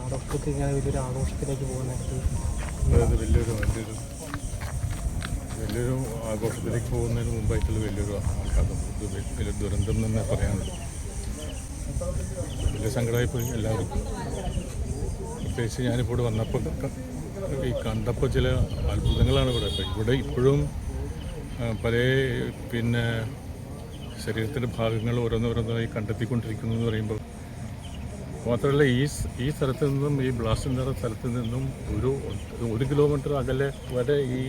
അതൊക്കെ ഇങ്ങനെ വലിയൊരു ആഘോഷത്തിലേക്ക് പോകുന്നതായിട്ട് അതായത് വലിയൊരു ആഘോഷത്തിലേക്ക് പോകുന്നതിന് മുമ്പായിട്ടുള്ള വലിയൊരു ആഘാതം, വലിയ ദുരന്തം തന്നെ പറയാനുള്ളൂ. വലിയ സങ്കടമായിപ്പോയി എല്ലാവർക്കും. പ്രത്യേകിച്ച് ഞാനിപ്പോൾ ഇവിടെ വന്നപ്പോൾ ഈ കണ്ടപ്പോൾ ചില അത്ഭുതങ്ങളാണ് ഇവിടെ ഇപ്പോഴും പല ശരീരത്തിൻ്റെ ഭാഗങ്ങൾ ഓരോന്നോരോന്നായി കണ്ടെത്തിക്കൊണ്ടിരിക്കുന്നു എന്ന് പറയുമ്പോൾ മാത്രമല്ല ഈ സ്ഥലത്ത് നിന്നും ഈ ബ്ലാസ്റ്റ് നടന്ന സ്ഥലത്ത് നിന്നും ഒരു കിലോമീറ്റർ അകലെ വരെ ഈ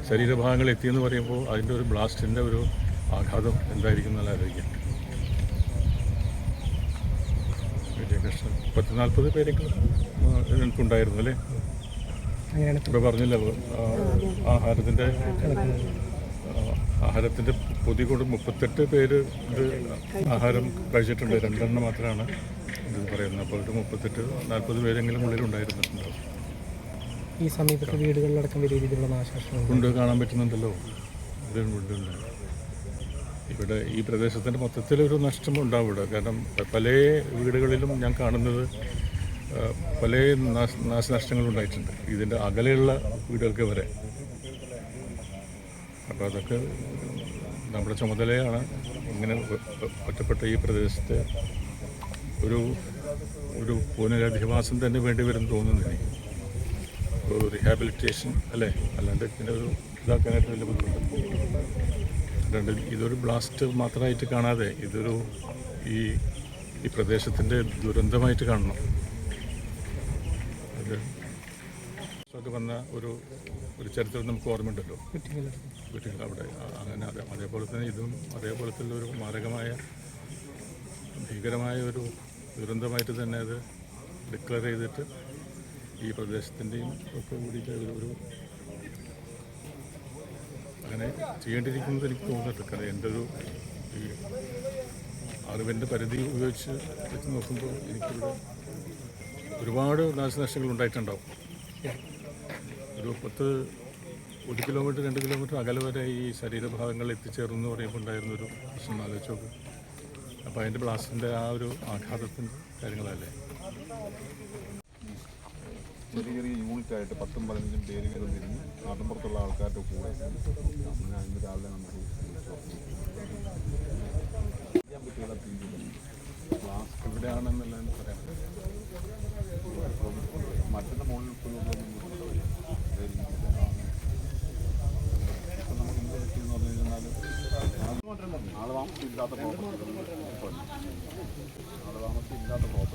ശരീരഭാഗങ്ങൾ എത്തിയെന്ന് പറയുമ്പോൾ അതിൻ്റെ ഒരു ബ്ലാസ്റ്റിൻ്റെ ഒരു ആഘാതം എന്തായിരിക്കും എന്നുള്ള ആലോചിക്കാം. വലിയ കഷ്ടം. 40-40 പേരെങ്കിലും എനിക്കുണ്ടായിരുന്നു അല്ലേ? ഇപ്പോൾ പറഞ്ഞില്ല, ആഹാരത്തിൻ്റെ പൊതി കൊണ്ട് 38 പേര് ഇത് ആഹാരം കഴിച്ചിട്ടുണ്ട്. 2 എണ്ണം മാത്രമാണ് ഇത് പറയുന്നത്. അപ്പോൾ ഒരു 38-40 പേരെങ്കിലും ഉള്ളിലുണ്ടായിരുന്നിട്ടുണ്ടാവും. ഈ സമീപത്തെ വീടുകളിലടക്കം വലിയ രീതിയിലുള്ള നാശനഷ്ടം കൊണ്ട് കാണാൻ പറ്റുന്നുണ്ടല്ലോ. ഉണ്ട്. ഇവിടെ ഈ പ്രദേശത്തിൻ്റെ മൊത്തത്തിലൊരു നഷ്ടം ഉണ്ടാവും ഇവിടെ. കാരണം പല വീടുകളിലും ഞാൻ കാണുന്നത് പല നാശനഷ്ടങ്ങളുണ്ടായിട്ടുണ്ട്, ഇതിൻ്റെ അകലെയുള്ള വീടുകൾക്ക് വരെ. അപ്പോൾ അതൊക്കെ നമ്മുടെ ചുമതലയാണ്. ഇങ്ങനെ ഒറ്റപ്പെട്ട ഈ പ്രദേശത്തെ ഒരു പുനരധിവാസം തന്നെ വേണ്ടി വരും തോന്നുന്നു എനിക്ക്. ഒരു റിഹാബിലിറ്റേഷൻ അല്ലേ, അല്ലാണ്ട് ഇങ്ങനെ ഒരു ഇതാക്കാനായിട്ട് വലിയ ബുദ്ധിമുട്ടുണ്ട്. ഇതൊരു ബ്ലാസ്റ്റ് മാത്രമായിട്ട് കാണാതെ ഇതൊരു ഈ പ്രദേശത്തിൻ്റെ ദുരന്തമായിട്ട് കാണണം. അത് വന്ന ഒരു ചരിത്രം നമുക്ക് ഓർമ്മയുണ്ടല്ലോ, കുറ്റികൾ അവിടെ. അങ്ങനെ അതേപോലെ തന്നെ ഇതും അതേപോലത്തുള്ള ഒരു മാരകമായ ഭീകരമായ ഒരു ദുരന്തമായിട്ട് തന്നെ അത് ഡിക്ലെയർ ചെയ്തിട്ട് ഈ പ്രദേശത്തിൻ്റെയും ഒക്കെ കൂടിയിട്ട് ഒരു അങ്ങനെ ചെയ്യേണ്ടിയിരിക്കുന്നത് എനിക്ക് തോന്നുന്നുണ്ട്. കാരണം എൻ്റെ ഈ അറിവിൻ്റെ പരിധി ഉപയോഗിച്ച് വെച്ച് നോക്കുമ്പോൾ എനിക്കിവിടെ ഒരുപാട് നാശനഷ്ടങ്ങൾ ഉണ്ടായിട്ടുണ്ടാവും. ഒരു 1 കിലോമീറ്റർ 2 കിലോമീറ്റർ അകലെ വരെ ഈ ശരീരഭാഗങ്ങൾ എത്തിച്ചേർന്നു എന്ന് പറയുമ്പോൾ ഉണ്ടായിരുന്നൊരു പ്രശ്നം ആലോചിച്ച് നോക്കും. അപ്പോൾ അതിൻ്റെ ബ്ലാസ്റ്റിൻ്റെ ആ ഒരു ആഘാതത്തിൻ്റെ കാര്യങ്ങളല്ലേ. ചെറിയ യൂണിറ്റായിട്ട് 10-15 പേര് വീതം തിരിഞ്ഞ് നാട്ടിൻപുറത്തുള്ള ആൾക്കാരുടെ കൂടെ ഇന്ന് രാവിലെ നമുക്ക് ചെയ്യാൻ പറ്റിയുള്ള ബ്ലാസ്റ്റ് എവിടെയാണെന്നുള്ളതെന്ന് പറയാം. മറ്റൊന്ന് മുകളിൽ ഇപ്പം നമുക്ക് എന്ത് പറ്റിയെന്ന് പറഞ്ഞു കഴിഞ്ഞാൽ ആൾ താമസം ഇല്ലാത്ത പ്രോപ്പർട്ടി